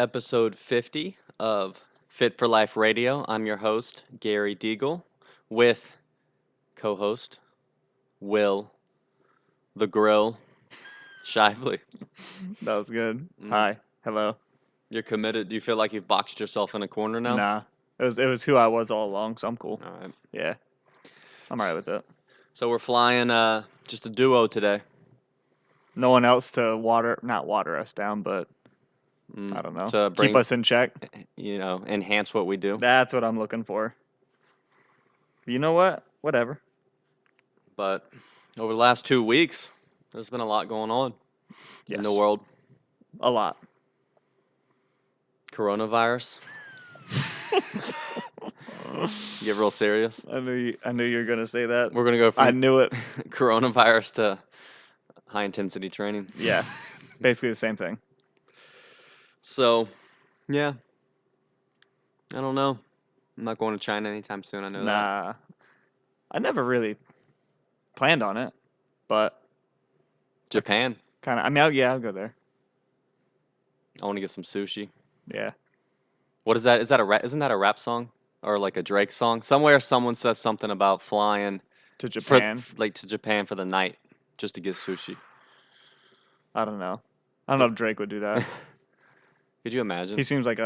episode 50 of Fit for Life Radio. I'm your host, Gary Deagle, with co host Will the Grill Shively. That was good. Mm. Hi. Hello. You're committed. Do you feel like you've boxed yourself in a corner now? Nah. It was who I was all along, so I'm cool. All right. Yeah. I'm alright with it. So we're flying just a duo today. No one else to not water us down, but I don't know. To Keep us in check. enhance what we do. That's what I'm looking for. You know what? Whatever. But over the last 2 weeks, there's been a lot going on in the Yes. world. A lot. Coronavirus. Get real serious. I knew you were gonna say that. We're gonna go I from knew it. coronavirus to high intensity training. Yeah. Basically the same thing. So, yeah. I don't know. I'm not going to China anytime soon. I know that. Nah. I never really planned on it, but Japan. kinda I'll go there. I want to get some sushi. Yeah. What is that? Isn't that a rap song or like a Drake song? Somewhere someone says something about flying To Japan. to Japan for the night just to get sushi. I don't know. I don't know if Drake would do that. Could you imagine? He seems like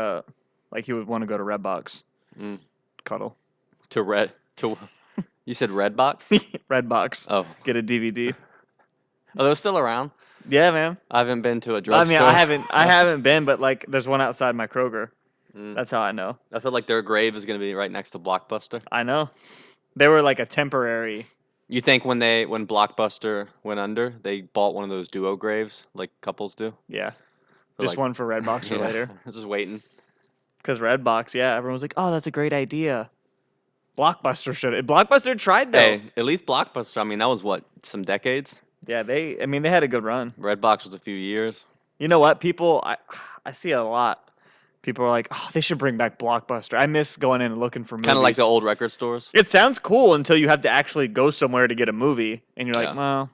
he would want to go to Redbox. Mm. Cuddle. You said Redbox? Redbox. Oh. Get a DVD. Are those still around? Yeah, man. I haven't been to a I drugstore. mean, I haven't been, but like, there's one outside my Kroger. Mm. That's how I know. I feel like their grave is going to be right next to Blockbuster. I know. They were like a temporary. You think when Blockbuster went under, they bought one of those duo graves like couples do? Yeah. For Just like- one for Redbox for later. Just waiting. Because Redbox, yeah, everyone was like, "Oh, that's a great idea." Blockbuster tried though. Hey, at least Blockbuster. I mean, that was what, some decades? Yeah, they had a good run. Redbox was a few years. You know what? I see a lot. People are like, "Oh, they should bring back Blockbuster." I miss going in and looking for movies. Kind of like the old record stores. It sounds cool until you have to actually go somewhere to get a movie, and you're like, Yeah. well,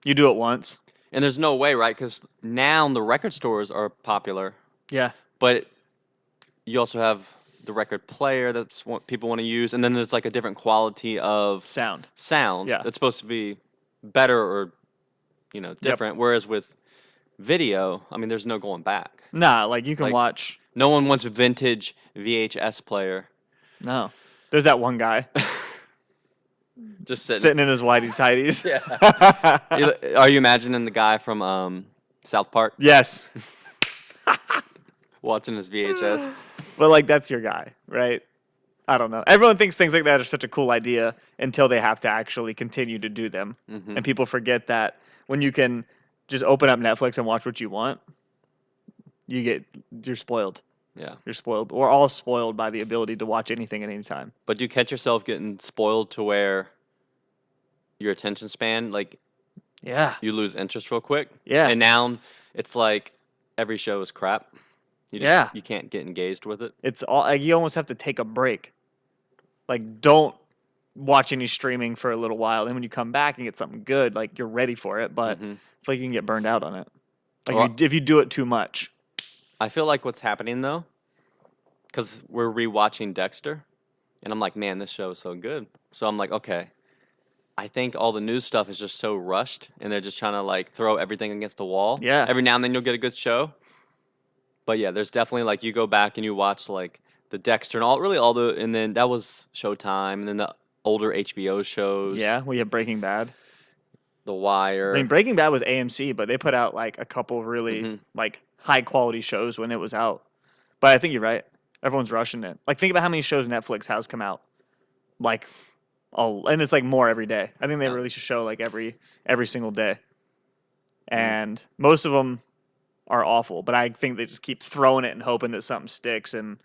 you do it once. And there's no way, right? Because now the record stores are popular, Yeah. but you also have the record player that's what people want to use, and then there's like a different quality of Sound. sound that's supposed to be better or different. Whereas with video, I mean, there's no going back. Nah, like you can Like- watch. No one wants a vintage VHS player No. There's that one guy just sitting. sitting in his whitey tighties. Yeah. Are you imagining the guy from South Park Yes. watching his VHS? But like that's your guy, right? I don't know. Everyone thinks things like that are such a cool idea until they have to actually continue to do them. Mhm. And people forget that when you can just open up Netflix and watch what you want, you're spoiled. Yeah. You're spoiled. We're all spoiled by the ability to watch anything at any time. But do you catch yourself getting spoiled to where your attention span, like, Yeah. you lose interest real quick? Yeah. And now it's like every show is crap. Yeah. You can't get engaged with it. It's all like you almost have to take a break. Like don't watch any streaming for a little while. Then when you come back and get something good, like you're ready for it, but Mhm. it's like you can get burned out on it. Like Well- if you do it too much. I feel like what's happening though, because we're rewatching Dexter, and I'm like, man, this show is so good. So I'm like, okay, I think all the new stuff is just so rushed, and they're just trying to like throw everything against the wall. Yeah. Every now and then you'll get a good show, but yeah, there's definitely like you go back and you watch like the Dexter and and then that was Showtime, and then the older HBO shows. Yeah, we have Breaking Bad. The Wire. I mean, Breaking Bad was AMC, but they put out like a couple really Mhm. like high quality shows when it was out. But I think you're right. Everyone's rushing it. Like think about how many shows Netflix has come out. Like and it's like more every day. I think they Yeah. release a show like every single day. And most of them are awful, but I think they just keep throwing it and hoping that something sticks and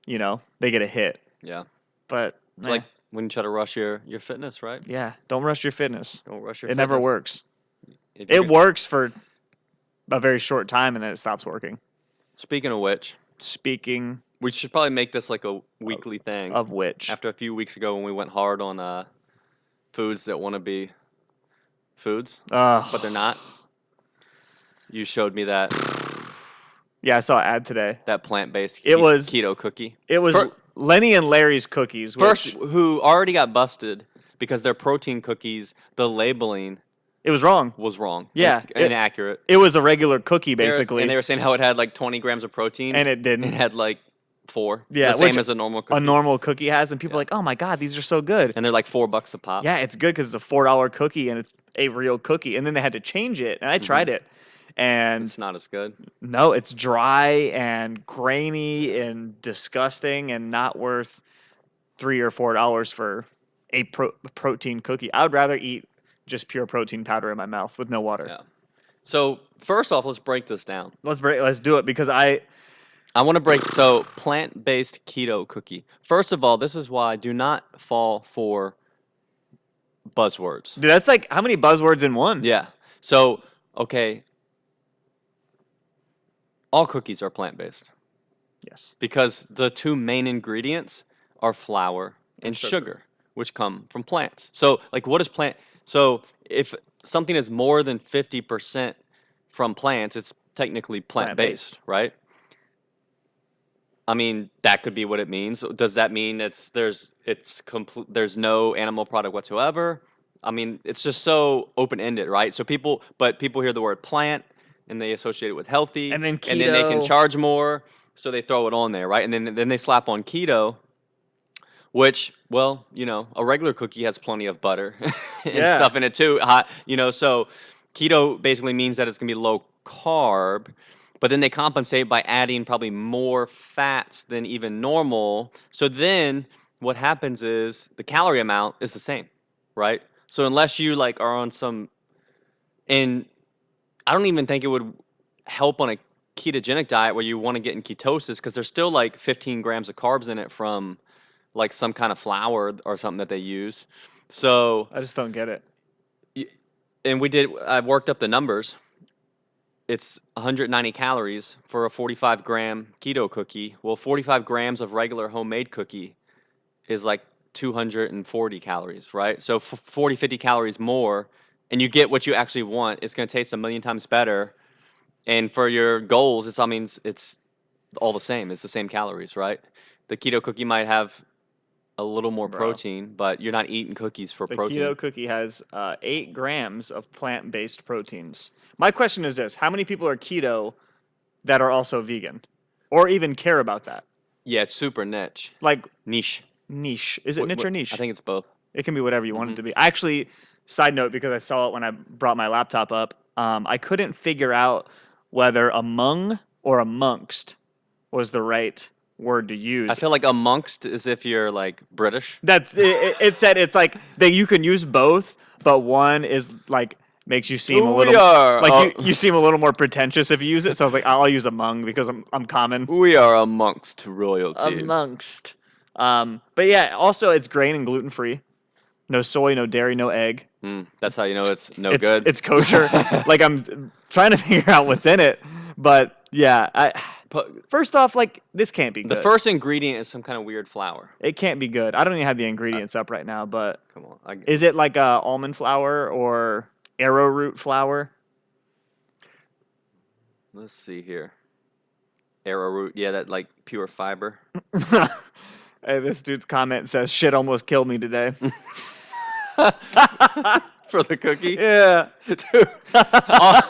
they get a hit. Yeah. But It's like when you try to rush your fitness, right? yeah, don't rush your fitness. Don't rush your It fitness. never works. If you're It works for a very short time and then it stops working. Speaking of which, Speaking we should probably make this like a weekly thing. of which, After a few weeks ago when we went hard on foods that want to be foods, but they're not. You showed me that Yeah, I saw an ad today. That plant-based It was keto cookie. it was First, Lenny and Larry's cookies, first, which who already got busted because their protein cookies, the labeling it was wrong. was wrong and Yeah, inaccurate. it was a regular cookie And basically, they were saying how it had like 20 grams of protein. and it It didn't. had like 4, the Yeah, which same as a normal a cookie. normal cookie has, and people are Yeah. like, "Oh my god, these are so good." And they're like $4 a pop. Yeah, it's good because it's a $4 cookie and it's a real cookie. And then they had to change it, and I tried it, and It's not as good. no, it's dry and grainy and disgusting and not worth $3 or $4 for a protein cookie. I would rather eat just pure protein powder in my mouth with no water. Yeah. So first off, let's break this down. Let's do it because I want to break plant-based keto cookie. First of all, this is why do not fall for buzzwords. dude, that's like how many buzzwords in one? Yeah. So, okay, all cookies are plant-based Yes. because the two main ingredients are flour and sugar. sugar, which come from plants. So, like, what is plant? So, if something is more than 50% from plants, it's technically plant-based, right? I mean, that could be what it means. Does that mean there's no animal product whatsoever? I mean, it's just so open-ended, right? So people hear the word plant and they associate it with healthy, And then and then they can keto. charge more, so they throw it on there, right? And then they slap on keto, which, well, a regular cookie has plenty of butter and Yeah. stuff in it too. Hot, so keto basically means that it's gonna be low carb, but then they compensate by adding probably more fats than even normal. So then what happens is the calorie amount is the same, right? So unless you like are on some, and I don't even think it would help on a ketogenic diet where you want to get in ketosis because there's still like 15 grams of carbs in it from like some kind of flour or something that they use. So, I just don't get it. and I worked up the numbers. It's 190 calories for a 45-gram keto cookie. Well, 45 grams of regular homemade cookie is like 240 calories, right? So 40, 50 calories more, and you get what you actually want. It's going to taste a million times better. And for your goals, it's all the same. It's the same calories, right? The keto cookie might have a little more Bro. protein, but you're not eating cookies for The protein. keto cookie has 8 grams of plant-based proteins. My question is this: how many people are keto that are also vegan, or even care about that? Yeah, it's super niche. Like Niche. niche. Is it niche or What? I niche? think it's both. It can be whatever you want it Hmm. to be. Actually, side note, because I saw it when I brought my laptop up, I couldn't figure out whether among or amongst was the right word to I use. feel like amongst as if you're like British. That's it said it's like that you can use both, but one is like makes you seem a We little are like you seem a little more pretentious if you use it. So I was like, I'll use among because I'm common. we are amongst royalty. Amongst. But yeah, also it's grain and gluten free. No soy, no dairy, no egg. That's how you know it's no It's good. it's kosher. Like I'm trying to figure out what's in it, but yeah, But first off, like this can't be the good. first ingredient is some kind of weird flour. It can't be good. I don't even have the ingredients up right now, but Come on. is it like almond flour or arrowroot flour? Let's see here. Arrowroot. Yeah, that like pure fiber. Hey, this dude's comment says, "Shit almost killed me today." For the cookie. Yeah. Dude, all,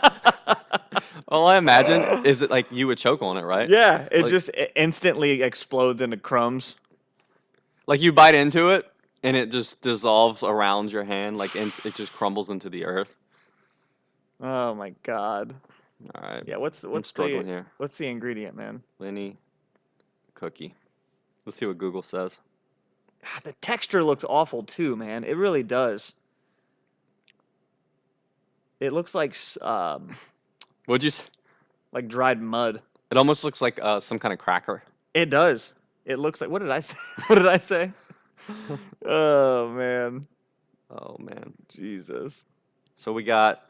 all I imagine is that like you would choke on it, right? Yeah, it Like, just instantly explodes into crumbs. like you bite into it and it just dissolves around your hand, like it just crumbles into the earth. Oh my god. All right, Yeah, what's I'm struggling here. what's the ingredient, man? Lenny cookie. Let's see what Google says. The texture looks awful too, man. It really does. It looks Would you? like dried mud. It almost looks like some kind of cracker. It does. It looks like what did I say? What did I say? Oh man. Oh man. Jesus. So we got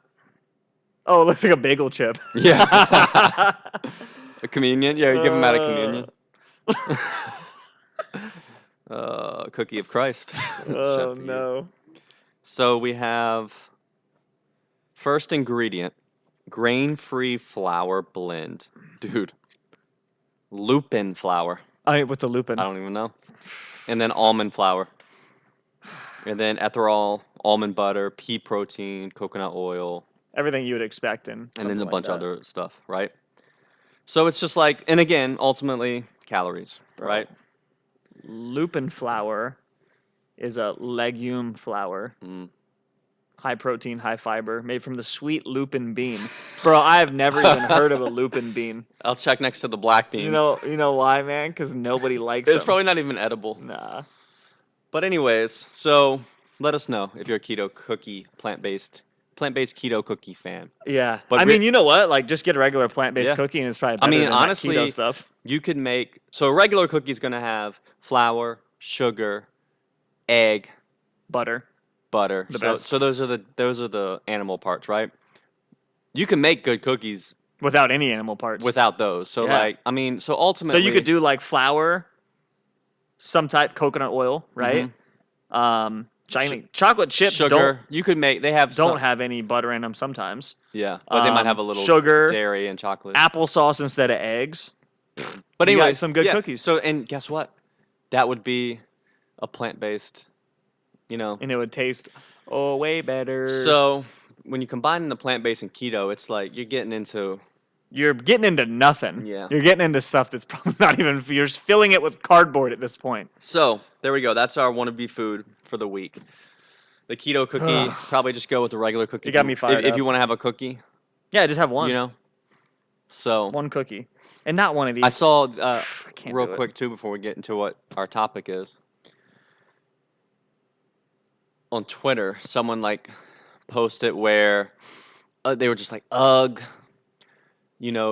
Oh, it looks like a bagel chip. yeah a communion. Yeah, you give them out of Uh, communion. Cookie of Christ. oh Chef you. no. So we have first ingredient, grain-free flour blend. Dude, lupin flour. With the I lupin. don't even know. And then almond flour. And then ethanol, almond butter, pea protein, coconut oil, Everything you would expect in and then something a like bunch of that, other stuff, right? So it's just like, and again, ultimately, calories, bro. right? Lupin flour is a legume flour. Mm. High protein, high fiber, made from the sweet lupin bean. Bro, I have never even heard of a lupin bean. I'll check next to the black beans. You know why, man? Because nobody likes It's them. probably not even edible. Nah. But anyways, so let us know if you're a keto cookie, plant-based keto cookie fan. Yeah. But I mean, you know what? Like, just get a regular plant-based yeah, cookie, and it's probably I better mean than that keto honestly, stuff. you could make so a regular cookie is gonna have flour, sugar, egg, Butter, butter. the So best. so those are the animal parts, right? You can make good cookies Without any animal parts. without those. So Yeah. like, I mean, so So you could ultimately, do like flour, some type coconut oil, right? hmm sh- Chocolate chips sugar. You could make. They have don't some. have any butter in them sometimes. Yeah, but they might have a little Sugar, dairy and chocolate. applesauce instead of eggs. But You got anyways, some good yeah. cookies, So and guess what? That would be a plant-based. You know. and it would taste way better. So when you combine the plant-based and keto, it's like you're getting into You're getting into nothing. yeah. You're getting into stuff that's probably not even. You're just filling it with cardboard at this point. So there we go. That's our wannabe food for the week. The keto cookie, probably just go with the regular cookie You if got you me if, fired if up. you want to have a cookie, Yeah, just have you one. know. So One cookie. And not one of I these. saw I can't real do it. quick too before we get into what our topic is. On Twitter, someone like posted where they were just like, "Ugh,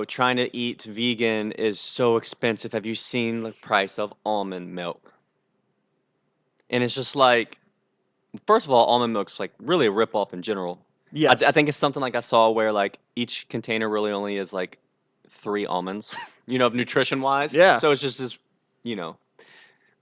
trying to eat vegan is so expensive. Have you seen the price of almond milk?" And it's just like, first of all, almond milk's like really a ripoff in general. I Yes. think it's something like I saw where like each container really only is like 3 almonds, of nutrition wise. Yeah. So it's just this, you know,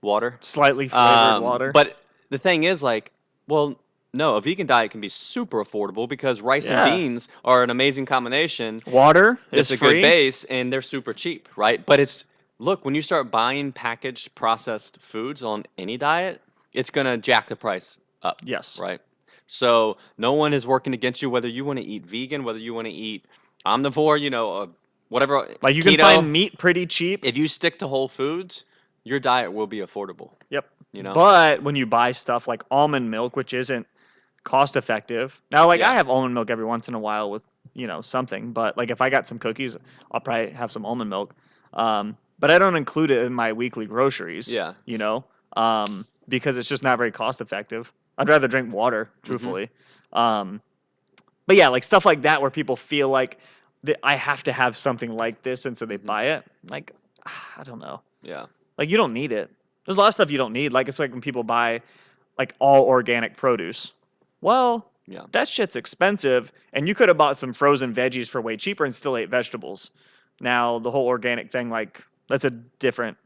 water. Slightly flavored water. But the thing is, like, well, no, a vegan diet can be super affordable because rice and Yeah. beans are an amazing combination. Water It's is a good free. base and they're super cheap, right? But look, when you start buying packaged processed foods on any diet, it's going to jack the price up, Yes. right? So no one is working against you, whether you want to eat vegan, whether you want to eat omnivore, whatever, Like you can keto. find meat pretty cheap. If you stick to whole foods, your diet will be affordable, Yep. you know? But when you buy stuff like almond milk, which isn't cost effective. Now, like I Yeah. have almond milk every once in a while with, something, but like if I got some cookies, I'll probably have some almond milk. But I don't include it in my weekly groceries, Yeah. because it's just not very cost effective. I'd rather drink water, Mhm. truthfully. Um, but yeah, like stuff like that where people feel like that I have to have something like this, and so they Mhm. buy it. Like, I don't know. Yeah. Like you don't need it. There's a lot of stuff you don't need. Like it's like when people buy like all organic produce. Well, Yeah. that shit's expensive, and you could have bought some frozen veggies for way cheaper and still ate vegetables. Now, the whole organic thing, like that's a different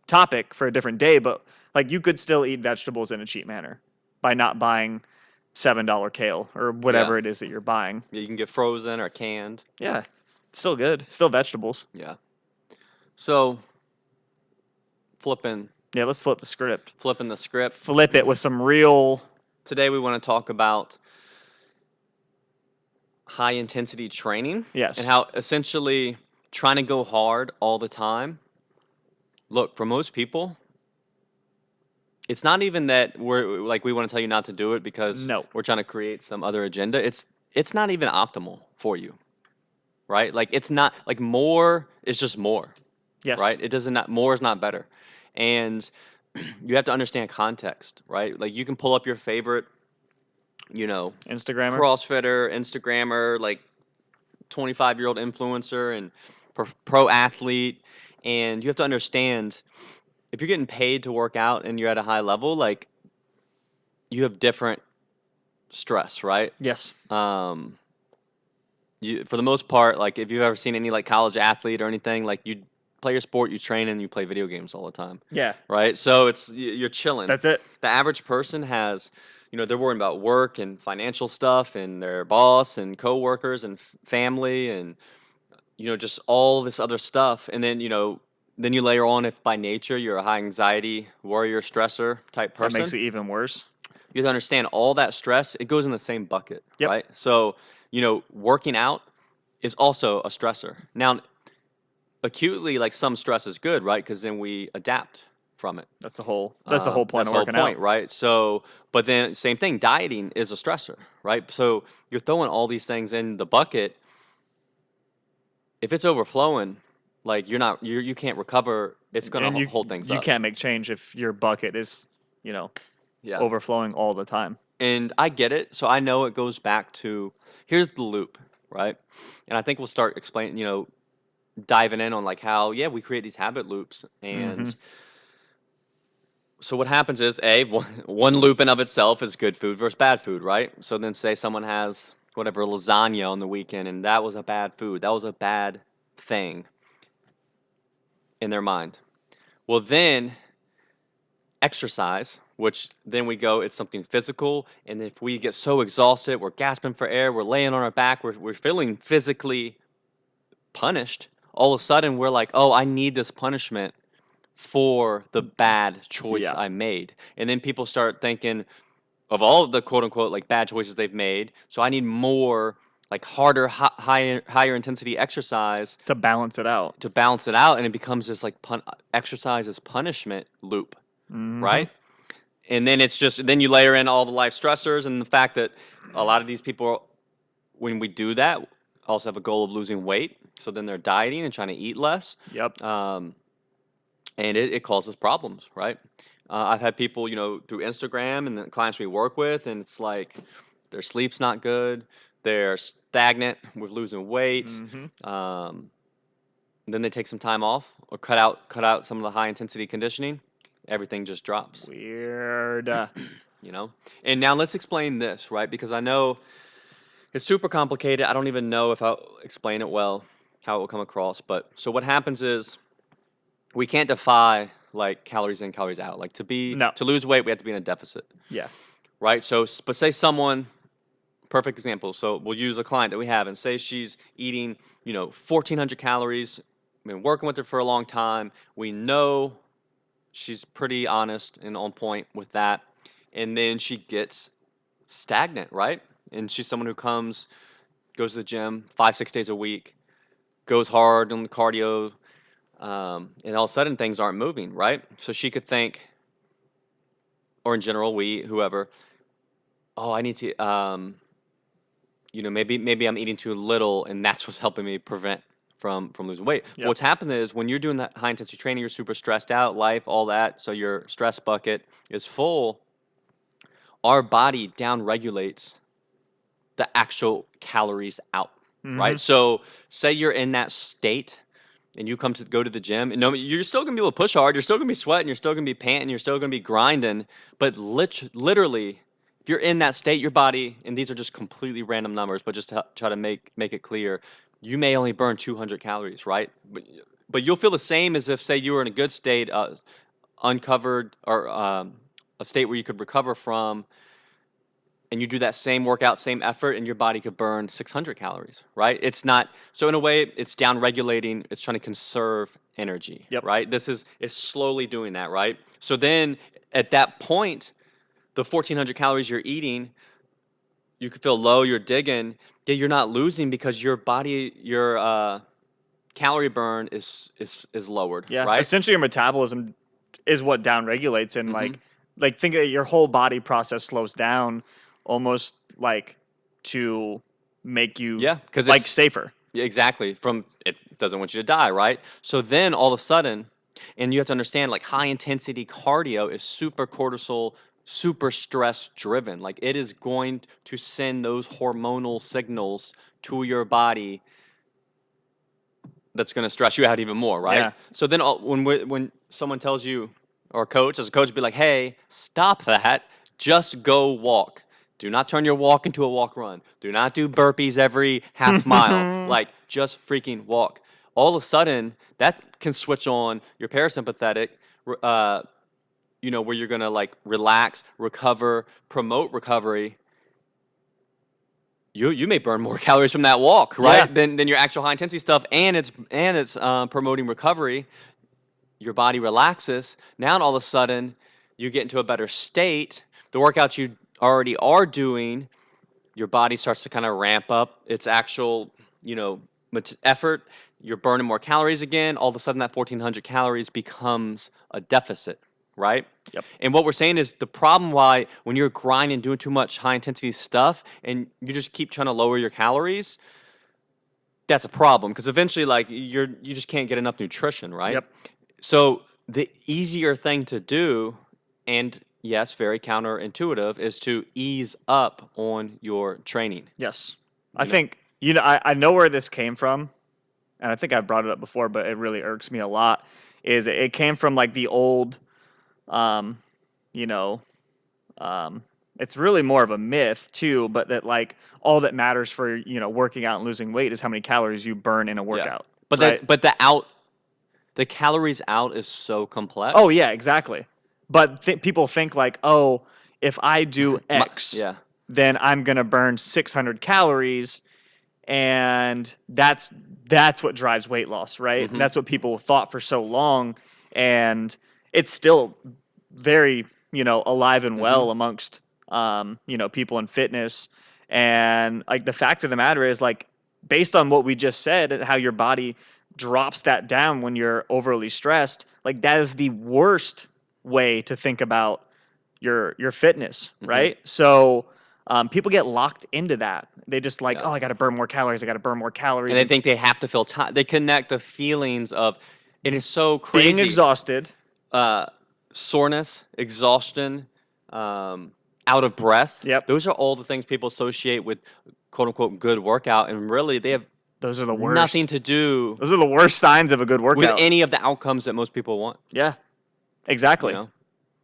topic for a different day, but like you could still eat vegetables in a cheap manner by not buying $7 kale or Yeah. whatever it is that you're buying. Yeah, you can get frozen or canned. Yeah, it's still good. Still vegetables. Yeah. So flipping Yeah, let's flip the script. flipping the script. Flip it with some real. Today we want to talk about high intensity training and Yes. how essentially trying to go hard all the time. Look, for most people, it's not even that we're like we want to tell you not to do it because No. we're trying to create some other agenda. It's not even optimal for you, right? Like it's not like more is just more, Yes. right? It doesn't not more is not better. And you have to understand context, right? Like you can pull up your favorite, you know, Instagrammer. CrossFitter, Instagrammer, like 25-year-old influencer and pro athlete, and you have to understand if you're getting paid to work out and you're at a high level, like you have different stress, right? Yes. You for the most part, like if you've ever seen any like college athlete or anything, like you play your sport, you train, and you play video games all the time, Yeah. right? So you're chilling. That's it. The average person has, they're worrying about work and financial stuff and their boss and coworkers and family and just all this other stuff. And then, then you layer on if by nature you're a high anxiety, warrior, stressor type That makes person, it even worse. you have to understand all that stress, it goes in the same bucket, Yep. right? So, working out is also a stressor. Now, acutely, like some stress is good, right? Because then we adapt from it. That's the whole point That's of the whole working out. point, right? So, but then same thing, dieting is a stressor, right? So you're throwing all these things in the bucket. If it's overflowing, like you can't recover. It's gonna And you hold things you up. can't make change if your bucket is, you know, Yeah, overflowing all the time. and I get it. So I know it goes back to here's the loop, right? And I think we'll start explaining, diving in on like how yeah we create these habit loops Hmm. and so what happens is one loop in of itself is good food versus bad food, right? So then say someone has whatever lasagna on the weekend and that was a bad food. That was a bad thing in their mind. Well, then exercise, which then we go it's something physical and if we get so exhausted, we're gasping for air, we're laying on our back, we're feeling physically punished, all of a sudden we're like, "Oh, I need this punishment for the bad choice Yeah. I made." And then people start thinking of all of the quote unquote like bad choices they've made. So I need more like harder, higher intensity exercise To balance it out. to balance it out, and it becomes this like exercise as punishment loop, Hmm. right? And then it's just then you layer in all the life stressors and the fact that a lot of these people, when we do that, also have a goal of losing weight. So then they're dieting and trying to eat less. Yep. Um, and it causes problems, right? I've had people, through Instagram and the clients we work with, and it's like their sleep's not good, they're stagnant with losing weight. Hmm. Um, then they take some time off or cut out some of the high intensity conditioning. Everything just drops, Weird. you know. And now let's explain this, right? Because I know it's super complicated. I don't even know if I'll explain it well, how it will come across. But so what happens is we can't defy like calories in, calories out. Like No. to lose weight, we have to be in a deficit, Yeah. right? So, but say someone, perfect example. So we'll use a client that we have, and say she's eating, 1,400 calories. Been working with her for a long time. We know she's pretty honest and on point with that, and then she gets stagnant, right? And she's someone who goes to the gym 5, 6 days a week, goes hard on the cardio, and all of a sudden things aren't moving, right? So she could think, or in general, whoever, oh, I need to, maybe I'm eating too little, and that's what's helping me prevent from losing weight. But Yep. what's happened is when you're doing that high intensity training, you're super stressed out, life, all that, so your stress bucket is full. Our body down regulates the actual calories out, Hmm. right? So say you're in that state and you come to go to the gym and no, you're still gonna be able to push hard, you're still gonna be sweating, you're still gonna be panting, you're still gonna be grinding, but literally if you're in that state, your body, and these are just completely random numbers, but just to try to make it clear, you may only burn 200 calories, right? But you'll feel the same as if say you were in a good state, uncovered, or a state where you could recover from, and you do that same workout, same effort, and your body could burn 600 calories, right? It's not, so in a way, it's down regulating, it's trying to conserve energy, Yep. right? It's slowly doing that, right? So then at that point, the 1,400 calories you're eating, you could feel low, you're digging, yeah, you're not losing because your calorie burn is lowered, Yeah. right? Essentially, your metabolism is what down regulates, and Mm-hmm. like think of your whole body process slows down, almost like to make you Yeah, because like it's safer. yeah, exactly. From it doesn't want you to die, right? So then all of a sudden, and you have to understand, like high intensity cardio is super cortisol, super stress driven. Like it is going to send those hormonal signals to your body that's going to stress you out even more, right? Yeah. So then when someone tells you, or a coach, as a coach, be like, hey, stop that. Just go walk. Do not turn your walk into a walk run. Do not do burpees every half mile. Like, just freaking walk. All of a sudden, that can switch on your parasympathetic, uh, where you're going to like relax, recover, promote recovery. You may burn more calories from that walk, Yeah. right? Than your actual high intensity stuff, and it's promoting recovery. your body relaxes. Now all of a sudden, you get into a better state. The workouts you already are doing, your body starts to kind of ramp up its actual, you know, effort. You're burning more calories again. All of a sudden, that 1,400 calories becomes a deficit, right? Yep. And what we're saying is the problem why when you're grinding, doing too much high intensity stuff, and you just keep trying to lower your calories, that's a problem because eventually, like you just can't get enough nutrition, right? Yep. So the easier thing to do, and yes, very counterintuitive, is to ease up on your training. Yes. I You know, think, I know where this came from, and I think I've brought it up before, but it really irks me a lot, is it came from like the old, um, you know, um, it's really more of a myth too, but that like all that matters for, working out and losing weight is how many calories you burn in a yeah. workout, But right? the calories out is so Oh complex. yeah, exactly. But people think like, oh, if I do X, Yeah. then I'm gonna burn 600 calories, and that's what drives weight loss, right? And Mm-hmm. that's what people thought for so long, and it's still very alive and Mm-hmm. well amongst people in fitness. And like the fact of the matter is, like, based on what we just said and how your body drops that down when you're overly stressed, like that is the worst way to think about your fitness, Mm-hmm. right? So people get locked into that. They just like, Yeah. oh, I got to burn more calories. I got to burn more And calories, they and think they have to feel tired. They connect the feelings of it is so being crazy. exhausted. uh, Soreness, exhaustion, out of breath. Yep, Those are all the things people associate with quote unquote good workout, and really they have those are the nothing worst. to do Those are the worst signs of a good with workout. any of the outcomes that most people want. Yeah, You exactly. know?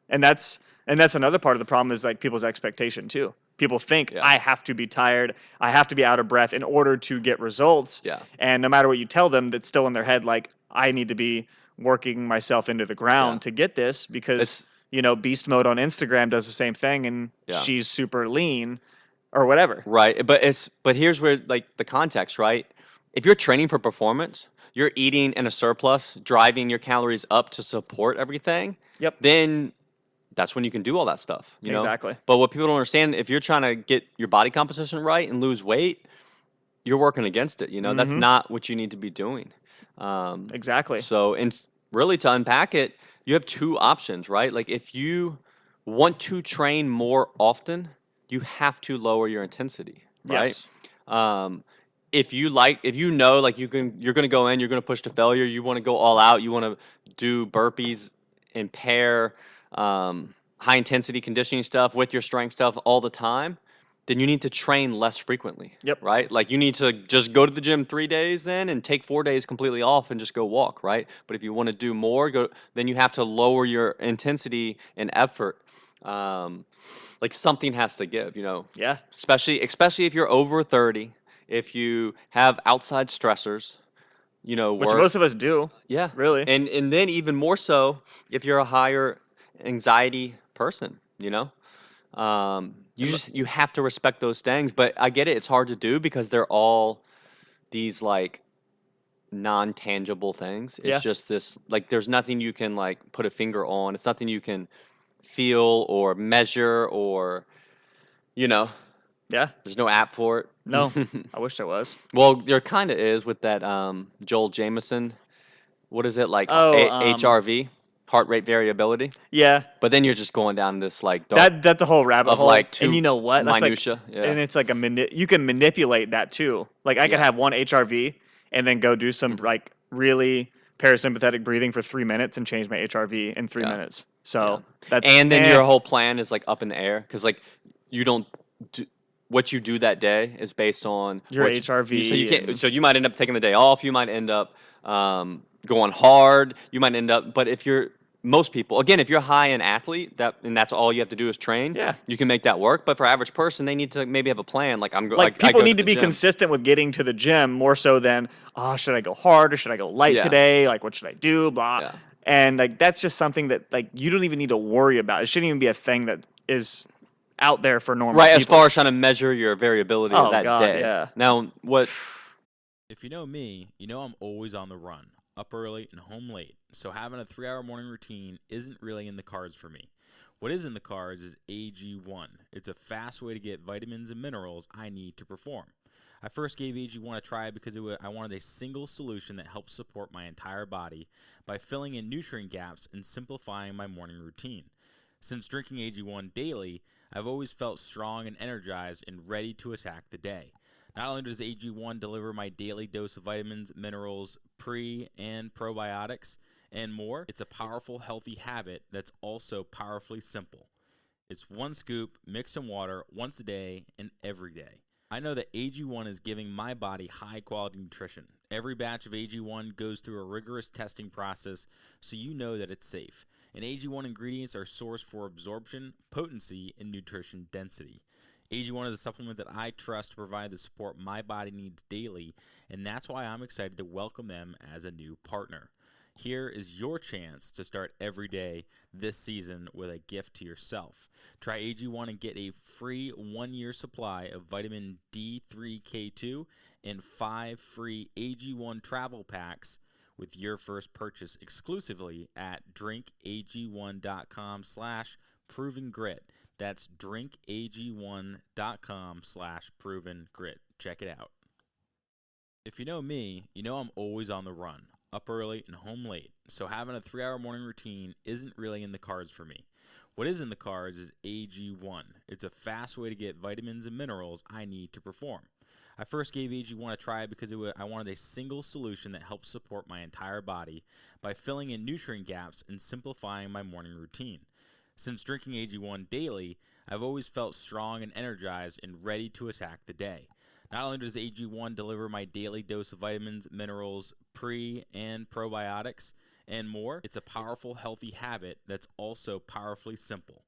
And that's another part of the problem, is like people's expectation too. People think Yeah, I have to be tired, I have to be out of breath in order to get results. yeah, And no matter what you tell them, that's still in their head like, I need to be working myself into the yeah. ground to get this, because It's beast mode on Instagram does the same thing, and yeah, she's super lean or whatever. right. But here's where like the context, right? If you're training for performance, you're eating in a surplus, driving your calories up to support everything, Yep, then that's when you can do all that stuff, you know? exactly. But what people don't understand, if you're trying to get your body composition right and lose weight, you're working against it, you know? That's Mhm. not what you need to be doing. Um, Exactly. so, and really to unpack it, you have two options, right? Like if you want to train more often, you have to lower your intensity, right? Yes. Um, if you know, like you're gonna go in, you're gonna push to failure, you want to go all out, you want to do burpees and pair high intensity conditioning stuff with your strength stuff all the time, then you need to train less frequently, Yep. right? Like you need to just go to the gym 3 days then and take 4 days completely off and just go walk, right? But if you want to do more, then you have to lower your intensity and effort. Um, like something has to give, you know, Yeah. especially if you're over 30, if you have outside stressors, you know, Which work, most of us do, yeah, really. and then even more so if you're a higher anxiety person, you know, you have to respect those things. But I get it; it's hard to do because they're all these like non-tangible things. It's Yeah. just this like there's nothing you can like put a finger on. It's nothing you can feel or measure or you know. Yeah. There's no app for No. it. I wish there was. Well, there kind of is with that Joel Jameson. What is it like Oh, HRV, heart rate variability? yeah. But then you're just going down this like dark That's a whole rabbit of hole. like And you too know what? That's like, minutia. Yeah. and it's like you can manipulate that too. Like I could Yeah. have one HRV and then go do some Hmm. like really parasympathetic breathing for 3 minutes and change my HRV in three Yeah. minutes. Yeah. So that's And then your whole plan is like up in the air because like you don't do what you do that day is based on your what so you HRV can't and so you might end up taking the day off. You might end up going hard. You might end up but if you're most people again if you're high in athlete that and that's all you have to do is train yeah. you can make that work but for average person they need to maybe have a plan like Like I people go to need to the be gym. consistent with getting to the gym more so than, oh, should I go hard or should I go light Yeah. today? Like what should I do? Blah. Yeah. And like that's just something that like you don't even need to worry about. It shouldn't even be a thing that is out there for normal Right, as people. far as trying to measure your variability of Oh that God, day. yeah. Now, what If you know me, you know I'm always on the run, up early and home late. so having a 3 hour morning routine isn't really in the cards for me. What is in the cards is AG1. It's a fast way to get vitamins and minerals I need to perform. I first gave AG1 a try because I wanted a single solution that helps support my entire body by filling in nutrient gaps and simplifying my morning routine. Since drinking AG1 daily, I've always felt strong and energized and ready to attack the day. Not only does AG1 deliver my daily dose of vitamins, minerals, and probiotics, and more, it's a powerful, healthy habit that's also powerfully simple. It's one scoop mixed in water once a day and every day. I know that AG1 is giving my body high quality nutrition. Every batch of AG1 goes through a rigorous testing process so you know that it's safe. And AG1 ingredients are sourced for absorption, potency, and nutrition density. AG1 is a supplement that I trust to provide the support my body needs daily, and that's why I'm excited to welcome them as a new partner. Here is your chance to start every day this season with a gift to yourself. Try AG1 and get a free 1-year supply of vitamin D3K2 and 5 free AG1 travel packs with your first purchase exclusively at drinkag1.com/provengrit. That's drinkag1.com/provengrit. Check it out. If you know me, you know I'm always on the run, up early and home late, so having a 3 hour morning routine isn't really in the cards for me. What is in the cards is AG1. It's a fast way to get vitamins and minerals I need to perform. I first gave AG1 a try because I wanted a single solution that helps support my entire body by filling in nutrient gaps and simplifying my morning routine. Since drinking AG1 daily, I've always felt strong and energized and ready to attack the day. Not only does AG1 deliver my daily dose of vitamins, minerals, and probiotics, and more, it's a powerful, healthy habit that's also powerfully simple.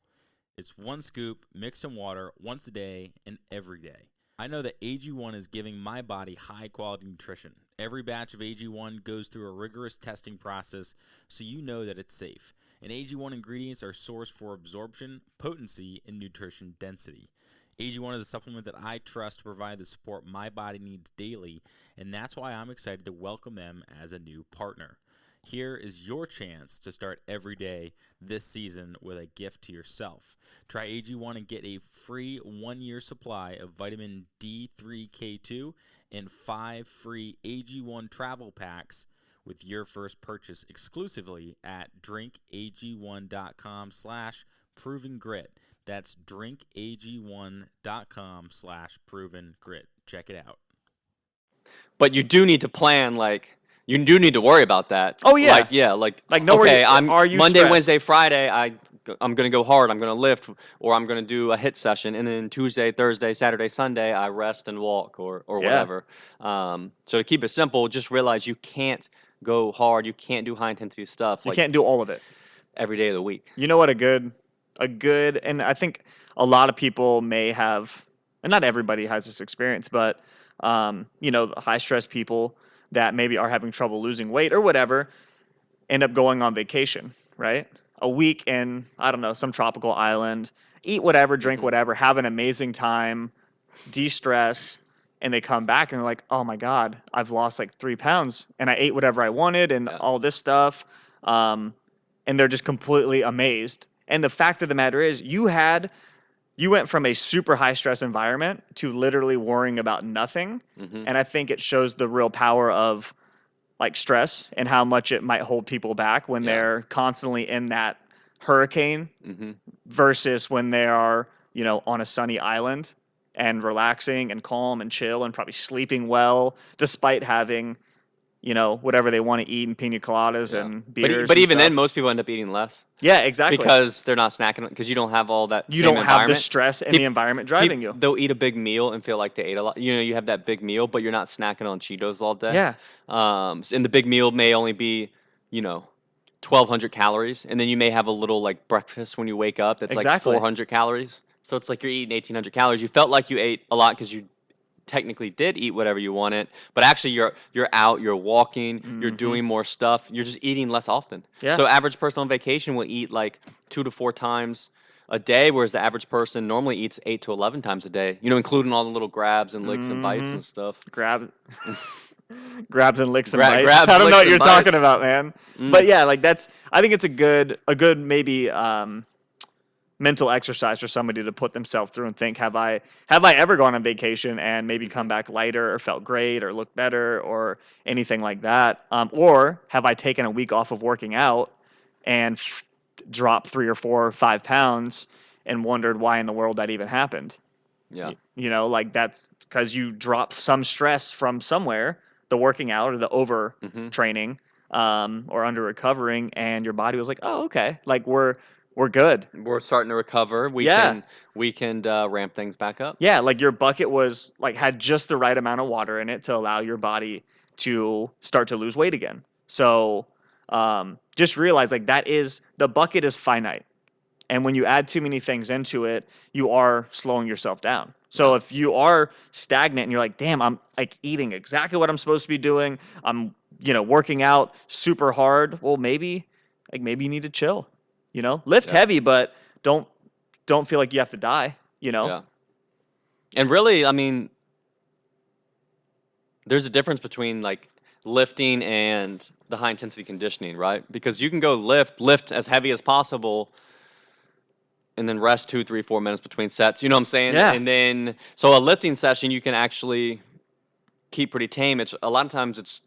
It's one scoop mixed in water once a day and every day. I know that AG1 is giving my body high quality nutrition. Every batch of AG1 goes through a rigorous testing process so you know that it's safe. And AG1 ingredients are sourced for absorption, potency, and nutrition density. AG1 is a supplement that I trust to provide the support my body needs daily, and that's why I'm excited to welcome them as a new partner. Here is your chance to start every day this season with a gift to yourself. Try AG1 and get a free 1-year supply of vitamin D3K2 and 5 free AG1 travel packs with your first purchase exclusively at drinkag1.com/provengrit. That's drinkag1.com/provengrit. Check it out. But you do need to plan, like, you do need to worry about that. Oh Like, yeah, yeah, like, like know where you okay, I'm are you Monday, stressed? Wednesday, Friday, I'm gonna go hard. I'm gonna lift, or I'm gonna do a hit session, and then Tuesday, Thursday, Saturday, Sunday, I rest and walk, or Yeah, whatever. So to keep it simple, just realize you can't go hard. You can't do high intensity stuff you like can't do all of it. every day of the week. You know what a good and I think a lot of people may have, and not everybody has this experience, but high stress people that maybe are having trouble losing weight or whatever end up going on vacation, right? A week in, I don't know, some tropical island, eat whatever, drink Hmm. whatever, have an amazing time, de-stress, and they come back and they're like, oh my God, I've lost like 3 pounds and I ate whatever I wanted and Yeah. all this stuff. Um, and they're just completely amazed. And the fact of the matter is, you went from a super high stress environment to literally worrying about nothing. Hmm. And I think it shows the real power of like stress and how much it might hold people back when Yeah. they're constantly in that hurricane Hmm. versus when they are, on a sunny island and relaxing and calm and chill and probably sleeping well despite having, whatever they want to eat and pina coladas Yeah. and But beers but and even then, stuff. most people end up eating less Yeah, exactly. because they're not snacking because you don't have all that You same don't have the environment. stress and the People, environment driving people you. they'll eat a big meal and feel like they ate a lot. You have that big meal, but you're not snacking on Cheetos all day. Yeah, And the big meal may only be, you know, 1,200 calories, and then you may have a little like breakfast when you wake up that's like exactly. 400 calories. So it's like you're eating 1,800 calories. You felt like you ate a lot because you technically did eat whatever you wanted, but actually you're out, you're walking, you're Hmm. doing more stuff, you're just eating less often. Yeah, So average person on vacation will eat like 2 to 4 times a day, whereas the average person normally eats 8 to 11 times a day. Including all the little grabs and licks and bites hmm and stuff. grab Grabs and licks and bites. grabs, I don't know licks, what and you're talking bites. about, man. But Mm, yeah, like I think it's a good maybe mental exercise for somebody to put themselves through and think, have I ever gone on vacation and maybe come mhm. back lighter or felt great or looked better or anything like that? Or have I taken a week off of working out and dropped 3 or 4 or 5 pounds and wondered why in the world that even happened? Yeah. You know, like that's because you dropped some stress from somewhere, the working out or the Hmm. overtraining, or under recovering, and your body was like, oh, okay, like we're good. We're starting to recover. Yeah, We can ramp things back up. yeah, like your bucket was like had just the right amount of water in it to allow your body to start to lose weight again. So just realize like the bucket is finite. And when you add too many things into it, you are slowing yourself down. So Yeah. if you are stagnant and you're like, damn, I'm like eating exactly what I'm supposed to be doing, I'm, working out super hard, well, maybe you need to chill, lift Yeah. heavy, but don't, don't feel like you have to die. Yeah. And really, I mean, there's a difference between like lifting and the high intensity conditioning, right? Because you can go lift as heavy as possible and then rest 2, 3, 4 minutes between sets. You know what I'm saying? Yeah. And then so a lifting session you can actually keep pretty tame. It's a lot of times it's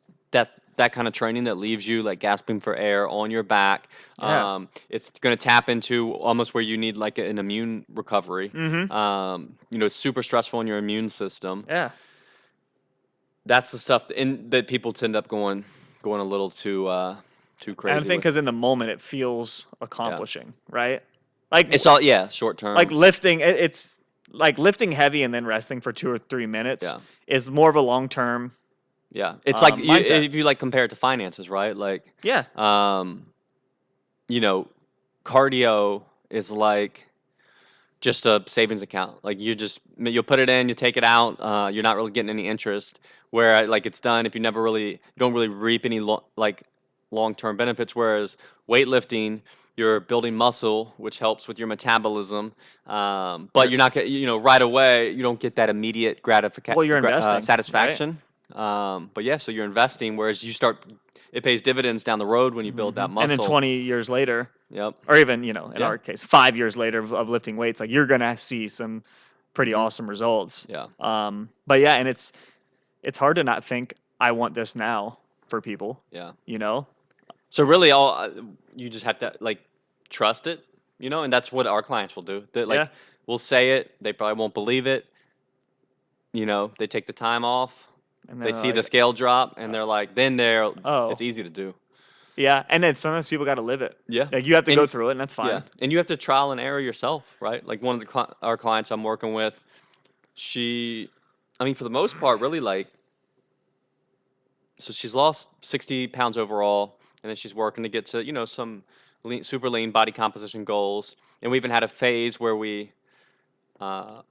that kind of training that leaves you like gasping for air on your back. Yeah. It's going to tap into almost where you need like an immune recovery. Mm-hmm. It's super stressful on your immune system. Yeah. That's the stuff that people tend up going a little too And I crazy think with. because in the moment it feels Yeah, accomplishing, right? Like it's all short like term. lifting it's like lifting heavy and then resting for 2 or 3 minutes Yeah, is more of a long term yeah. It's like mindset. if you like compare it to finances, right? Like, Yeah. um, you know, cardio is like just a savings account. Like you'll put it in, you take it out. You're not really getting any interest. Where like it's done, if you don't really reap any long term benefits. Whereas weightlifting, you're building muscle, which helps with your metabolism. But You're you're not right away. You don't get that immediate well, you're investing, right? satisfaction. But yeah, so you're investing. Whereas it pays dividends down the road when you build that And then muscle. 20 years later, Yep. or even, in Yeah. our case, 5 years later of lifting weights, like you're gonna see some pretty Hmm. awesome results. Yeah. But yeah, and it's hard to not think I want this now for people, Yeah. you know? So really, all you just have to like trust it, and that's what our clients will do. That Yeah. like we'll say it, they probably won't believe it. They take the time off, And then they they're see the like, scale drop, and uh, they're like, then it's oh, easy to do. yeah. And then sometimes people got to live it. Yeah, Like you have to go and through it, and that's yeah, fine. and you have to trial and error yourself, right? Like one of our clients I'm working with, I mean, for the most part, really like, so she's lost 60 pounds overall, and then she's working to get to some super lean body composition goals. And we even had a phase where we uh,